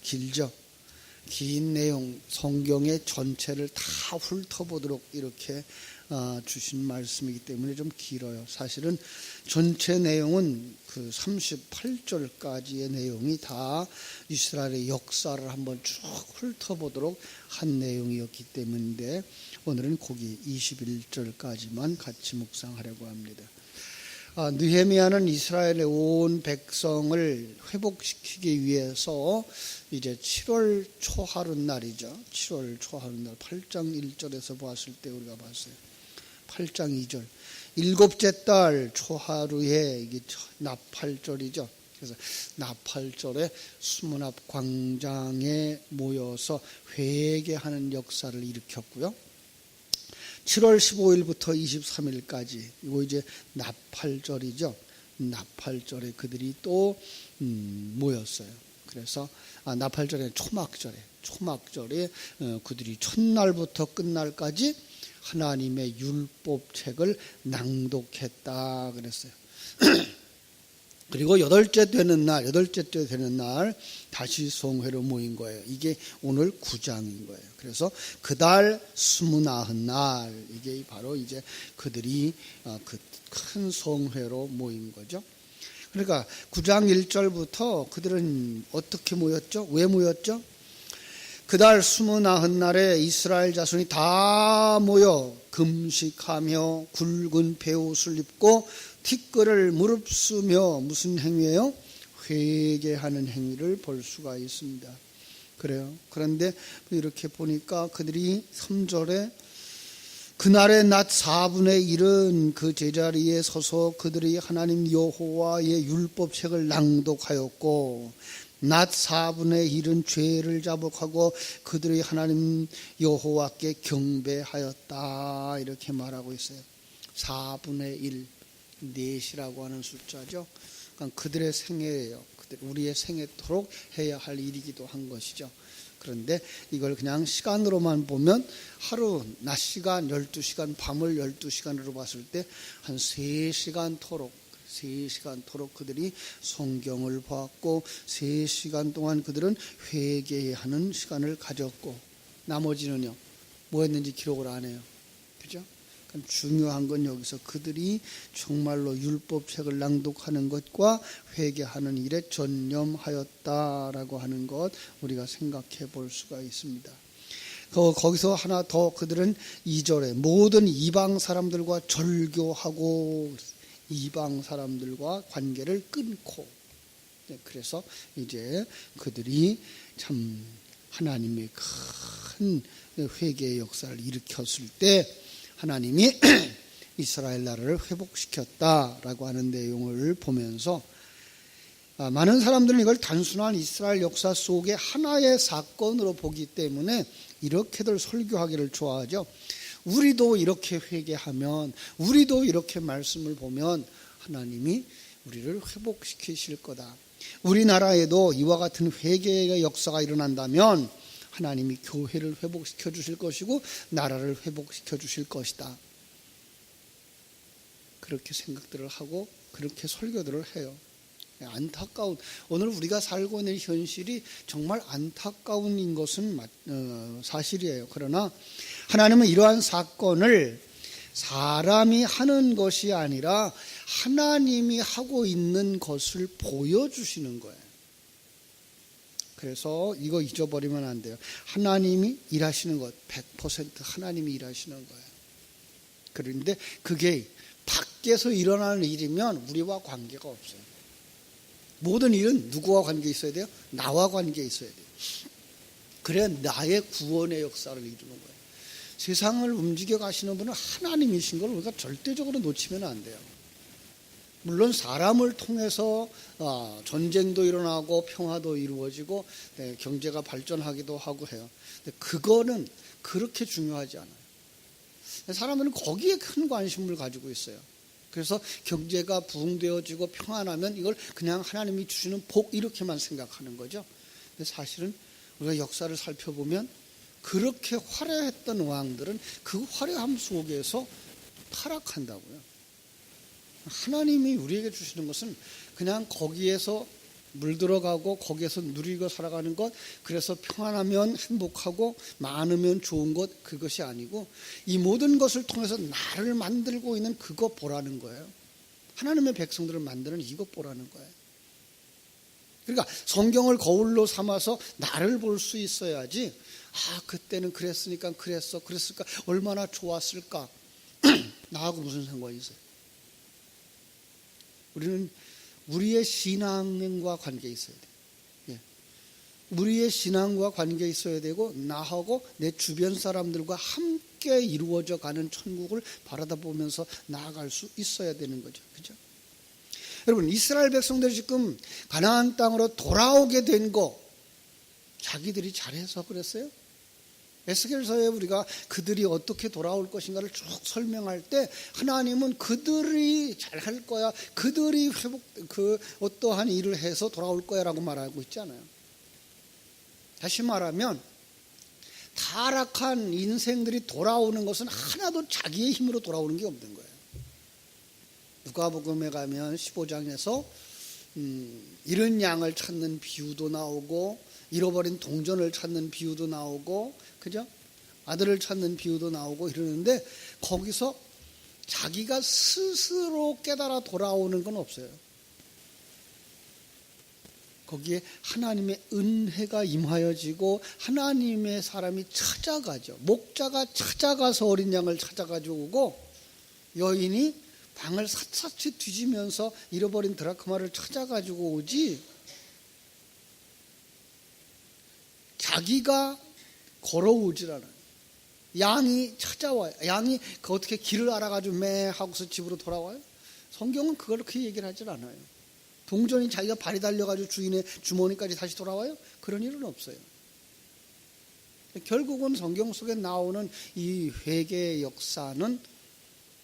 길죠. 긴 내용 성경의 전체를 다 훑어보도록 이렇게 주신 말씀이기 때문에 좀 길어요. 사실은 전체 내용은 그 38절까지의 내용이 다 이스라엘의 역사를 한번 쭉 훑어보도록 한 내용이었기 때문인데 오늘은 거기 21절까지만 같이 묵상하려고 합니다. 느헤미야는 이스라엘의 온 백성을 회복시키기 위해서 이제 7월 초하룻날이죠. 7월 초하룻날 8장 1절에서 봤을 때 우리가 봤어요. 8장 2절. 일곱째 달 초하루에 이게 나팔절이죠. 그래서 나팔절에 수문앞 광장에 모여서 회개하는 역사를 일으켰고요. 7월 15일부터 23일까지 이거 이제 나팔절이죠. 나팔절에 그들이 또 모였어요. 그래서 나팔절에 초막절에 그들이 첫날부터 끝날까지 하나님의 율법책을 낭독했다 그랬어요. 그리고 여덟째 되는 날 다시 성회로 모인 거예요. 이게 오늘 9장인 거예요. 그래서 그달 29날 이게 바로 이제 그들이 그 큰 성회로 모인 거죠. 그러니까 9장 1절부터 그들은 어떻게 모였죠? 왜 모였죠? 그달 29날에 이스라엘 자손이 다 모여 금식하며 굵은 베옷을 입고 티끌을 무릅쓰며 무슨 행위예요? 회개하는 행위를 볼 수가 있습니다. 그래요. 그런데 이렇게 보니까 그들이 3절에 그날의 낮 4분의 1은 그 제자리에 서서 그들이 하나님 여호와의 율법책을 낭독하였고 낮 4분의 1은 죄를 자복하고 그들이 하나님 여호와께 경배하였다 이렇게 말하고 있어요. 4분의 1 넷이라고 하는 숫자죠. 그러니까 그들의 생애예요. 우리의 생애토록 해야 할 일이기도 한 것이죠. 그런데 이걸 그냥 시간으로만 보면 하루 낮 시간 12시간 밤을 12시간으로 봤을 때 한 3시간 토록 그들이 성경을 보았고 3시간 동안 그들은 회개하는 시간을 가졌고 나머지는요 뭐 했는지 기록을 안 해요. 그죠? 중요한 건 여기서 그들이 정말로 율법책을 낭독하는 것과 회개하는 일에 전념하였다라고 하는 것 우리가 생각해 볼 수가 있습니다. 거기서 하나 더 그들은 2절에 모든 이방 사람들과 절교하고 이방 사람들과 관계를 끊고 그래서 이제 그들이 참 하나님의 큰 회개의 역사를 일으켰을 때 하나님이 이스라엘 나라를 회복시켰다라고 하는 내용을 보면서 많은 사람들은 이걸 단순한 이스라엘 역사 속의 하나의 사건으로 보기 때문에 이렇게들 설교하기를 좋아하죠. 우리도 이렇게 회개하면 우리도 이렇게 말씀을 보면 하나님이 우리를 회복시키실 거다. 우리나라에도 이와 같은 회개의 역사가 일어난다면 하나님이 교회를 회복시켜 주실 것이고 나라를 회복시켜 주실 것이다. 그렇게 생각들을 하고 그렇게 설교들을 해요. 안타까운 오늘 우리가 살고 있는 현실이 정말 안타까운 것은 사실이에요. 그러나 하나님은 이러한 사건을 사람이 하는 것이 아니라 하나님이 하고 있는 것을 보여주시는 거예요. 그래서 이거 잊어버리면 안 돼요. 하나님이 일하시는 것 100% 하나님이 일하시는 거예요. 그런데 그게 밖에서 일어나는 일이면 우리와 관계가 없어요. 모든 일은 누구와 관계 있어야 돼요? 나와 관계 있어야 돼요. 그래야 나의 구원의 역사를 이루는 거예요. 세상을 움직여 가시는 분은 하나님이신 걸 우리가 절대적으로 놓치면 안 돼요. 물론 사람을 통해서 전쟁도 일어나고 평화도 이루어지고 경제가 발전하기도 하고 해요. 근데 그거는 그렇게 중요하지 않아요. 사람들은 거기에 큰 관심을 가지고 있어요. 그래서 경제가 부흥되어지고 평안하면 이걸 그냥 하나님이 주시는 복 이렇게만 생각하는 거죠. 근데 사실은 우리가 역사를 살펴보면 그렇게 화려했던 왕들은 그 화려함 속에서 타락한다고요. 하나님이 우리에게 주시는 것은 그냥 거기에서 물들어가고 거기에서 누리고 살아가는 것, 그래서 평안하면 행복하고 많으면 좋은 것, 그것이 아니고 이 모든 것을 통해서 나를 만들고 있는 그것 보라는 거예요. 하나님의 백성들을 만드는 이것 보라는 거예요. 그러니까 성경을 거울로 삼아서 나를 볼 수 있어야지, 그때는 그랬으니까 그랬을까, 얼마나 좋았을까, 나하고 무슨 상관이 있어요. 우리는 우리의 신앙과 관계 있어야 돼요. 우리의 신앙과 관계 있어야 되고, 나하고 내 주변 사람들과 함께 이루어져 가는 천국을 바라다보면서 나아갈 수 있어야 되는 거죠. 그죠? 여러분, 이스라엘 백성들이 지금 가나안 땅으로 돌아오게 된 거, 자기들이 잘해서 그랬어요? 에스겔서에 우리가 그들이 어떻게 돌아올 것인가를 쭉 설명할 때 하나님은 그들이 잘할 거야, 그들이 어떠한 일을 해서 돌아올 거야 라고 말하고 있잖아요. 다시 말하면 타락한 인생들이 돌아오는 것은 하나도 자기의 힘으로 돌아오는 게 없는 거예요. 누가복음에 가면 15장에서 잃은 양을 찾는 비유도 나오고, 잃어버린 동전을 찾는 비유도 나오고, 그죠? 아들을 찾는 비유도 나오고 이러는데, 거기서 자기가 스스로 깨달아 돌아오는 건 없어요. 거기에 하나님의 은혜가 임하여지고 하나님의 사람이 찾아가죠. 목자가 찾아가서 어린 양을 찾아가지고 오고, 여인이 방을 샅샅이 뒤지면서 잃어버린 드라크마를 찾아가지고 오지, 자기가 걸어오질 않아요. 양이 찾아와요. 양이 어떻게 길을 알아가지고 매 하고서 집으로 돌아와요? 성경은 그렇게 얘기를 하질 않아요. 동전이 자기가 발이 달려가지고 주인의 주머니까지 다시 돌아와요? 그런 일은 없어요. 결국은 성경 속에 나오는 이 회개의 역사는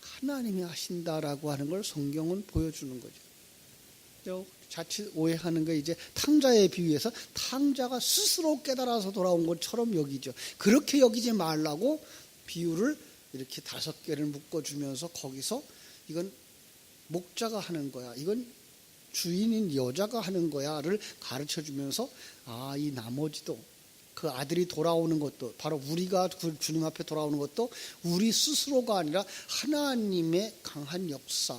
하나님이 하신다라고 하는 걸 성경은 보여주는 거죠. 자칫 오해하는 게 이제 탕자의 비유에서 탕자가 스스로 깨달아서 돌아온 것처럼 여기죠. 그렇게 여기지 말라고 비유를 이렇게 5개를 묶어주면서 거기서 이건 목자가 하는 거야, 이건 주인인 여자가 하는 거야를 가르쳐주면서, 이 나머지도, 그 아들이 돌아오는 것도, 바로 우리가 그 주님 앞에 돌아오는 것도 우리 스스로가 아니라 하나님의 강한 역사,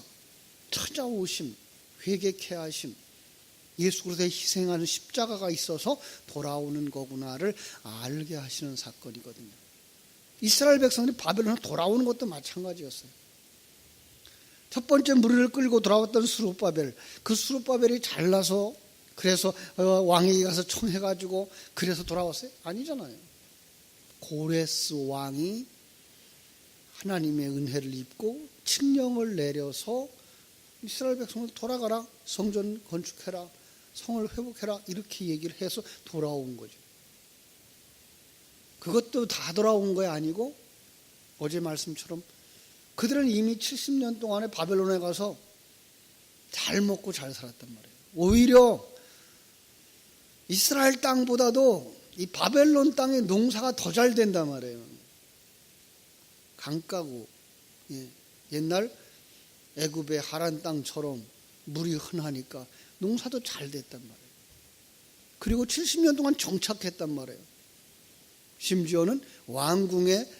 찾아오심, 회개케 하심, 예수 그리스도의 희생하는 십자가가 있어서 돌아오는 거구나를 알게 하시는 사건이거든요. 이스라엘 백성들이 바벨론에 돌아오는 것도 마찬가지였어요. 첫 번째 무리를 끌고 돌아왔던 스룹바벨, 그 스룹바벨이 잘나서 그래서 왕에게 가서 청해가지고 그래서 돌아왔어요? 아니잖아요. 고레스 왕이 하나님의 은혜를 입고 칙령을 내려서 이스라엘 백성을 돌아가라, 성전 건축해라, 성을 회복해라, 이렇게 얘기를 해서 돌아온 거죠. 그것도 다 돌아온 거 아니고, 어제 말씀처럼 그들은 이미 70년 동안에 바벨론에 가서 잘 먹고 잘 살았단 말이에요. 오히려 이스라엘 땅보다도 이 바벨론 땅의 농사가 더 잘 된단 말이에요. 강가고, 옛날 애굽의 하란 땅처럼 물이 흔하니까 농사도 잘 됐단 말이에요. 그리고 70년 동안 정착했단 말이에요. 심지어는 왕궁의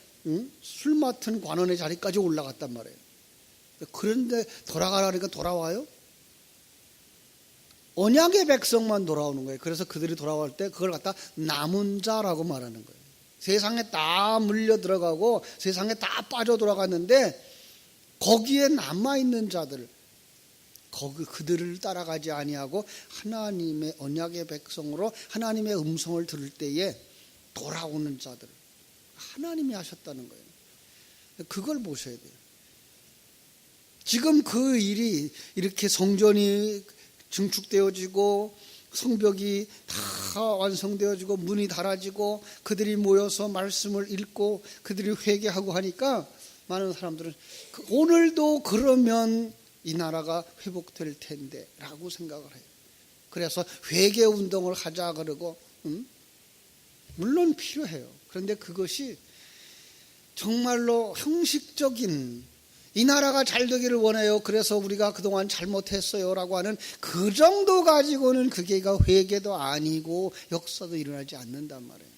술 맡은 관원의 자리까지 올라갔단 말이에요. 그런데 돌아가라니까 돌아와요? 언약의 백성만 돌아오는 거예요. 그래서 그들이 돌아올 때 그걸 갖다 남은 자라고 말하는 거예요. 세상에 다 물려 들어가고 세상에 다 빠져 돌아갔는데 거기에 남아있는 자들, 그들을 따라가지 아니하고 하나님의 언약의 백성으로 하나님의 음성을 들을 때에 돌아오는 자들, 하나님이 하셨다는 거예요. 그걸 보셔야 돼요. 지금 그 일이 이렇게 성전이 증축되어지고 성벽이 다 완성되어지고 문이 닫아지고 그들이 모여서 말씀을 읽고 그들이 회개하고 하니까 많은 사람들은 오늘도 그러면 이 나라가 회복될 텐데 라고 생각을 해요. 그래서 회개 운동을 하자 그러고, 물론 필요해요. 그런데 그것이 정말로 형식적인 이 나라가 잘 되기를 원해요. 그래서 우리가 그동안 잘못했어요 라고 하는 그 정도 가지고는 그게가 회개도 아니고 역사도 일어나지 않는단 말이에요.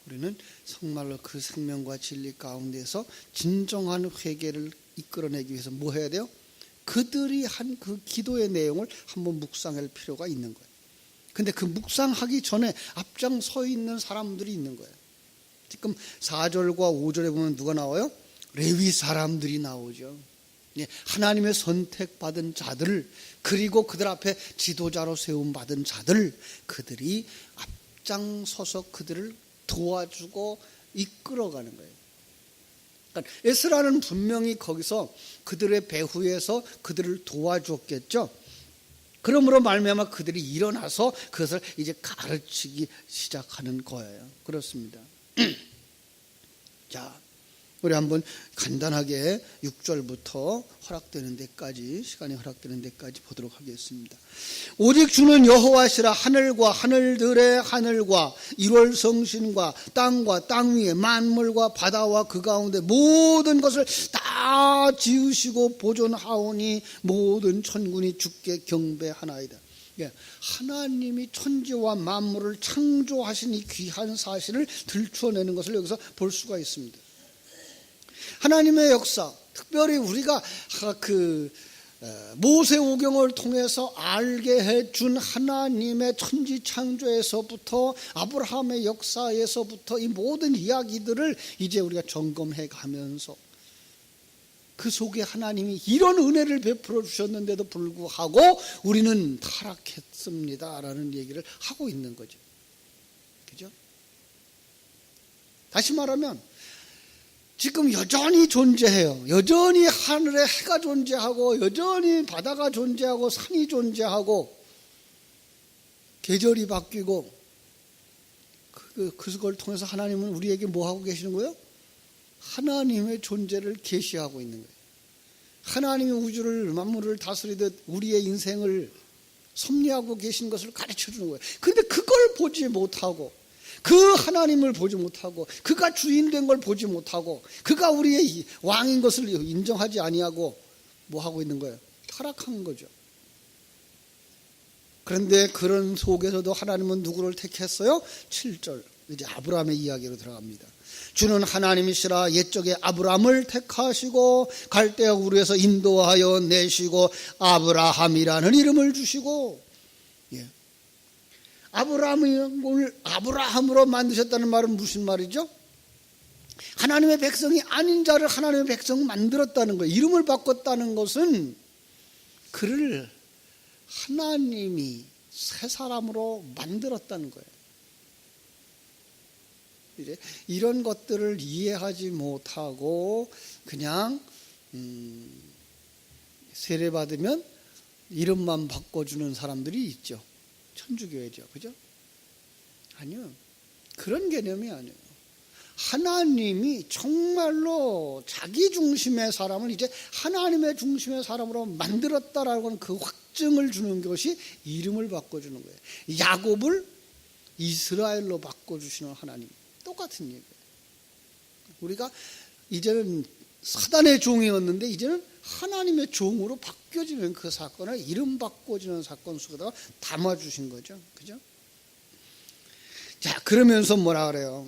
우리는 정말로 그 생명과 진리 가운데서 진정한 회개를 이끌어내기 위해서 뭐 해야 돼요? 그들이 한 그 기도의 내용을 한번 묵상할 필요가 있는 거예요. 근데 그 묵상하기 전에 앞장서 있는 사람들이 있는 거예요. 지금 4절과 5절에 보면 누가 나와요? 레위 사람들이 나오죠. 하나님의 선택받은 자들, 그리고 그들 앞에 지도자로 세움받은 자들, 그들이 앞장서서 그들을 도와주고 이끌어가는 거예요. 그러니까 에스라는 분명히 거기서 그들의 배후에서 그들을 도와줬겠죠. 그러므로 말미암아 그들이 일어나서 그것을 이제 가르치기 시작하는 거예요. 그렇습니다. 자, 우리 한번 간단하게 6절부터 허락되는 데까지, 시간이 허락되는 데까지 보도록 하겠습니다. 오직 주는 여호와시라. 하늘과 하늘들의 하늘과 1월 성신과 땅과 땅 위에 만물과 바다와 그 가운데 모든 것을 다 지으시고 보존하오니 모든 천군이 주께 경배하나이다. 하나님이 천지와 만물을 창조하신 이 귀한 사실을 들춰내는 것을 여기서 볼 수가 있습니다. 하나님의 역사, 특별히 우리가 그 모세오경을 통해서 알게 해준 하나님의 천지 창조에서부터 아브라함의 역사에서부터 이 모든 이야기들을 이제 우리가 점검해 가면서 그 속에 하나님이 이런 은혜를 베풀어 주셨는데도 불구하고 우리는 타락했습니다라는 얘기를 하고 있는 거죠. 그죠? 다시 말하면 지금 여전히 존재해요. 여전히 하늘에 해가 존재하고 여전히 바다가 존재하고 산이 존재하고 계절이 바뀌고 그걸 통해서 하나님은 우리에게 뭐 하고 계시는 거예요? 하나님의 존재를 계시하고 있는 거예요. 하나님이 우주를 만물을 다스리듯 우리의 인생을 섭리하고 계신 것을 가르쳐 주는 거예요. 그런데 그걸 보지 못하고 그 하나님을 보지 못하고 그가 주인 된 걸 보지 못하고 그가 우리의 왕인 것을 인정하지 아니하고 뭐 하고 있는 거예요? 타락한 거죠. 그런데 그런 속에서도 하나님은 누구를 택했어요? 7절 이제 아브라함의 이야기로 들어갑니다. 주는 하나님이시라. 옛적에 아브라함을 택하시고 갈대아 우르에서 인도하여 내시고 아브라함이라는 이름을 주시고, 아브라함을 아브라함으로 만드셨다는 말은 무슨 말이죠? 하나님의 백성이 아닌 자를 하나님의 백성 만들었다는 거예요. 이름을 바꿨다는 것은 그를 하나님이 새 사람으로 만들었다는 거예요. 이제 이런 것들을 이해하지 못하고 그냥 세례받으면 이름만 바꿔주는 사람들이 있죠. 천주교회죠. 그죠? 아니요. 그런 개념이 아니에요. 하나님이 정말로 자기 중심의 사람을 이제 하나님의 중심의 사람으로 만들었다라고 하는 그 확증을 주는 것이 이름을 바꿔주는 거예요. 야곱을 이스라엘로 바꿔주시는 하나님. 똑같은 얘기예요. 우리가 이제는 사단의 종이었는데 이제는 하나님의 종으로 바뀌어지는 그 사건을 이름 바꿔주는 사건 속에다가 담아주신 거죠. 그죠? 자, 그러면서 뭐라 그래요?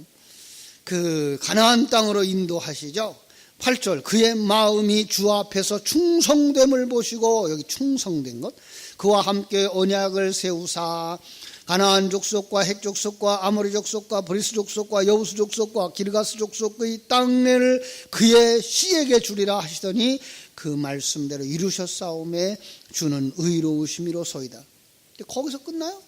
그 가나안 땅으로 인도하시죠. 8절 그의 마음이 주 앞에서 충성됨을 보시고, 여기 충성된 것, 그와 함께 언약을 세우사 가나안 족속과 헷 족속과 아모리 족속과 브리스 족속과 여우스 족속과 기르가스 족속의 땅을 그의 씨에게 주리라 하시더니 그 말씀대로 이루셨사오매 주는 의로우심이로소이다. 거기서 끝나요?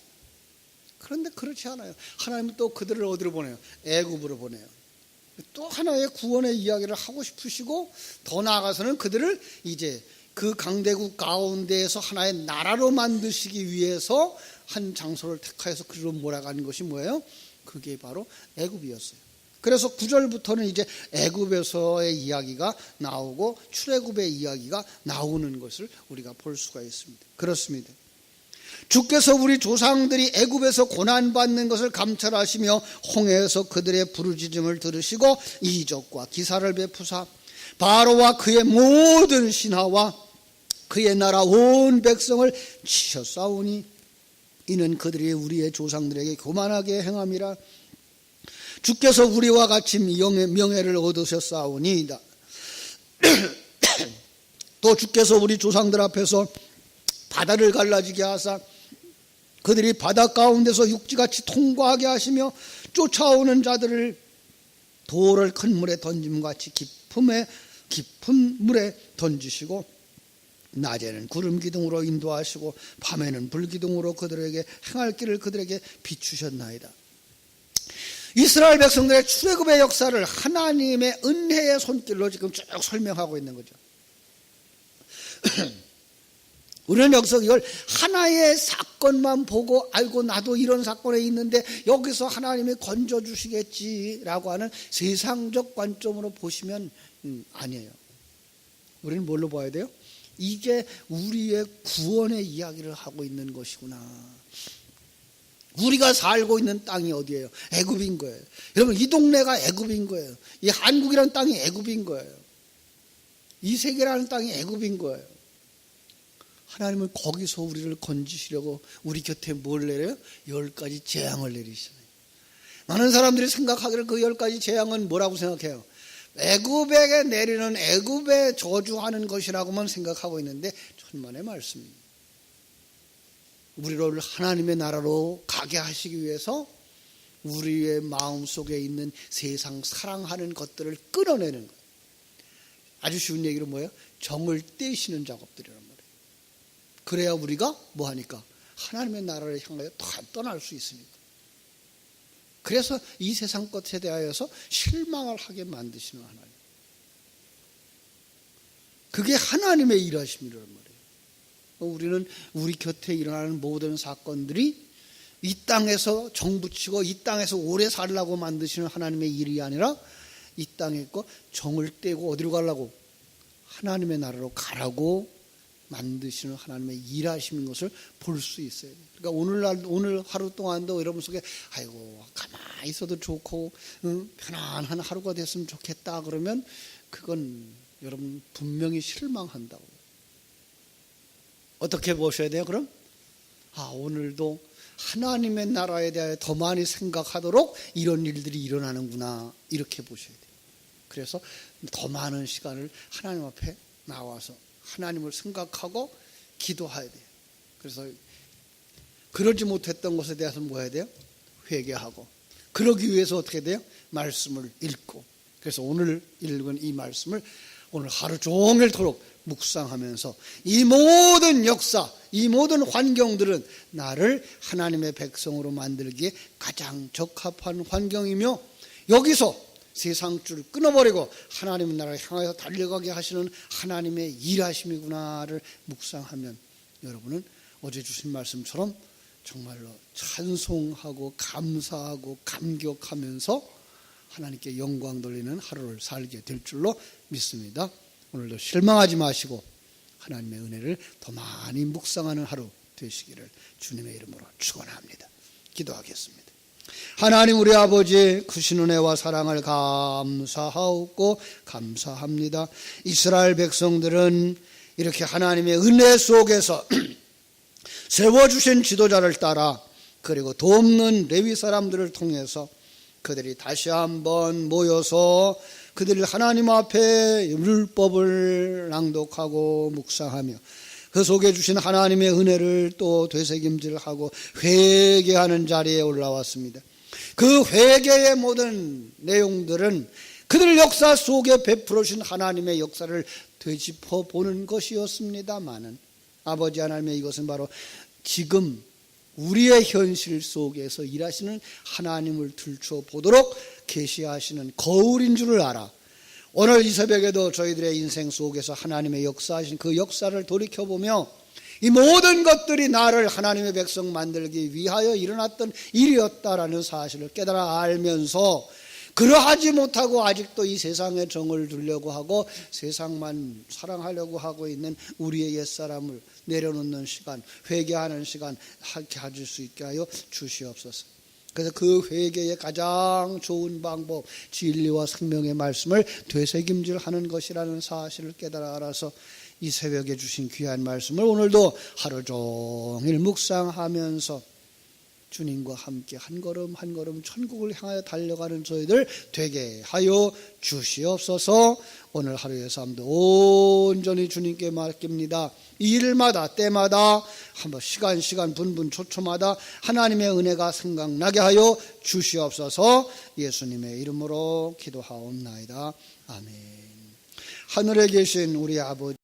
그런데 그렇지 않아요. 하나님은 또 그들을 어디로 보내요? 애굽으로 보내요. 또 하나의 구원의 이야기를 하고 싶으시고, 더 나아가서는 그들을 이제 그 강대국 가운데에서 하나의 나라로 만드시기 위해서 한 장소를 택하여서 그리로 몰아가는 것이 뭐예요? 그게 바로 애굽이었어요. 그래서 9절부터는 이제 애굽에서의 이야기가 나오고 출애굽의 이야기가 나오는 것을 우리가 볼 수가 있습니다. 그렇습니다. 주께서 우리 조상들이 애굽에서 고난받는 것을 감찰하시며 홍해에서 그들의 부르짖음을 들으시고 이적과 기사를 베푸사 바로와 그의 모든 신하와 그의 나라 온 백성을 치셨사오니 이는 그들이 우리의 조상들에게 교만하게 행함이라. 주께서 우리와 같이 명예를 얻으셨사오니이다. 또 주께서 우리 조상들 앞에서 바다를 갈라지게 하사 그들이 바다 가운데서 육지같이 통과하게 하시며 쫓아오는 자들을 돌을 큰 물에 던짐같이 깊은 물에 던지시고 낮에는 구름 기둥으로 인도하시고 밤에는 불 기둥으로 그들에게 행할 길을 그들에게 비추셨나이다. 이스라엘 백성들의 출애굽의 역사를 하나님의 은혜의 손길로 지금 쭉 설명하고 있는 거죠. 우리는 여기서 이걸 하나의 사건만 보고 알고 나도 이런 사건에 있는데 여기서 하나님이 건져주시겠지라고 하는 세상적 관점으로 보시면 아니에요. 우리는 뭘로 봐야 돼요? 이게 우리의 구원의 이야기를 하고 있는 것이구나. 우리가 살고 있는 땅이 어디예요? 애굽인 거예요. 여러분, 이 동네가 애굽인 거예요. 이 한국이라는 땅이 애굽인 거예요. 이 세계라는 땅이 애굽인 거예요. 하나님은 거기서 우리를 건지시려고 우리 곁에 뭘 내려요? 10가지 재앙을 내리시잖아요. 많은 사람들이 생각하기를 그 10가지 재앙은 뭐라고 생각해요? 애굽에게 내리는 애굽에 저주하는 것이라고만 생각하고 있는데 천만의 말씀입니다. 우리를 하나님의 나라로 가게 하시기 위해서 우리의 마음속에 있는 세상 사랑하는 것들을 끊어내는 거예요. 아주 쉬운 얘기로 뭐예요? 정을 떼시는 작업들이란 말이에요. 그래야 우리가 뭐하니까? 하나님의 나라를 향하여 떠날 수 있으니까. 그래서 이 세상 것에 대하여서 실망을 하게 만드시는 하나님. 그게 하나님의 일하심이란 말이에요. 우리는 우리 곁에 일어나는 모든 사건들이 이 땅에서 정붙이고 이 땅에서 오래 살라고 만드시는 하나님의 일이 아니라 이 땅에 있고 정을 떼고 어디로 가려고? 하나님의 나라로 가라고 만드시는 하나님의 일하시는 것을 볼 수 있어요. 그러니까 오늘 하루 동안도 여러분 속에 아이고 가만히 있어도 좋고 편안한 하루가 됐으면 좋겠다 그러면 그건 여러분 분명히 실망한다고. 어떻게 보셔야 돼요? 그럼 오늘도 하나님의 나라에 대하여 더 많이 생각하도록 이런 일들이 일어나는구나 이렇게 보셔야 돼요. 그래서 더 많은 시간을 하나님 앞에 나와서 하나님을 생각하고 기도해야 돼요. 그래서 그러지 못했던 것에 대해서 뭐 해야 돼요? 회개하고. 그러기 위해서 어떻게 돼요? 말씀을 읽고. 그래서 오늘 읽은 이 말씀을 오늘 하루 종일토록 묵상하면서 이 모든 역사, 이 모든 환경들은 나를 하나님의 백성으로 만들기에 가장 적합한 환경이며 여기서 세상줄을 끊어버리고 하나님의 나라를 향하여 달려가게 하시는 하나님의 일하심이구나를 묵상하면 여러분은 어제 주신 말씀처럼 정말로 찬송하고 감사하고 감격하면서 하나님께 영광 돌리는 하루를 살게 될 줄로 믿습니다. 오늘도 실망하지 마시고 하나님의 은혜를 더 많이 묵상하는 하루 되시기를 주님의 이름으로 축원합니다. 기도하겠습니다. 하나님 우리 아버지 크신 은혜와 사랑을 감사하고 감사합니다. 이스라엘 백성들은 이렇게 하나님의 은혜 속에서 세워주신 지도자를 따라 그리고 돕는 레위 사람들을 통해서 그들이 다시 한번 모여서 그들이 하나님 앞에 율법을 낭독하고 묵상하며 그 속에 주신 하나님의 은혜를 또 되새김질하고 회개하는 자리에 올라왔습니다. 그 회개의 모든 내용들은 그들 역사 속에 베풀어 주신 하나님의 역사를 되짚어 보는 것이었습니다마는 아버지 하나님의 이것은 바로 지금 우리의 현실 속에서 일하시는 하나님을 들춰보도록 계시하시는 거울인 줄을 알아 오늘 이 새벽에도 저희들의 인생 속에서 하나님의 역사하신 그 역사를 돌이켜보며 이 모든 것들이 나를 하나님의 백성 만들기 위하여 일어났던 일이었다라는 사실을 깨달아 알면서 그러하지 못하고 아직도 이 세상에 정을 두려고 하고 세상만 사랑하려고 하고 있는 우리의 옛사람을 내려놓는 시간, 회개하는 시간 하게 해줄 수 있게 하여 주시옵소서. 그래서 그 회개의 가장 좋은 방법, 진리와 생명의 말씀을 되새김질하는 것이라는 사실을 깨달아 알아서 이 새벽에 주신 귀한 말씀을 오늘도 하루 종일 묵상하면서 주님과 함께 한 걸음 한 걸음 천국을 향하여 달려가는 저희들 되게 하여 주시옵소서. 오늘 하루의 삶도 온전히 주님께 맡깁니다. 이 일마다 때마다 한번 시간 분분 초초마다 하나님의 은혜가 생각나게 하여 주시옵소서. 예수님의 이름으로 기도하옵나이다. 아멘. 하늘에 계신 우리 아버지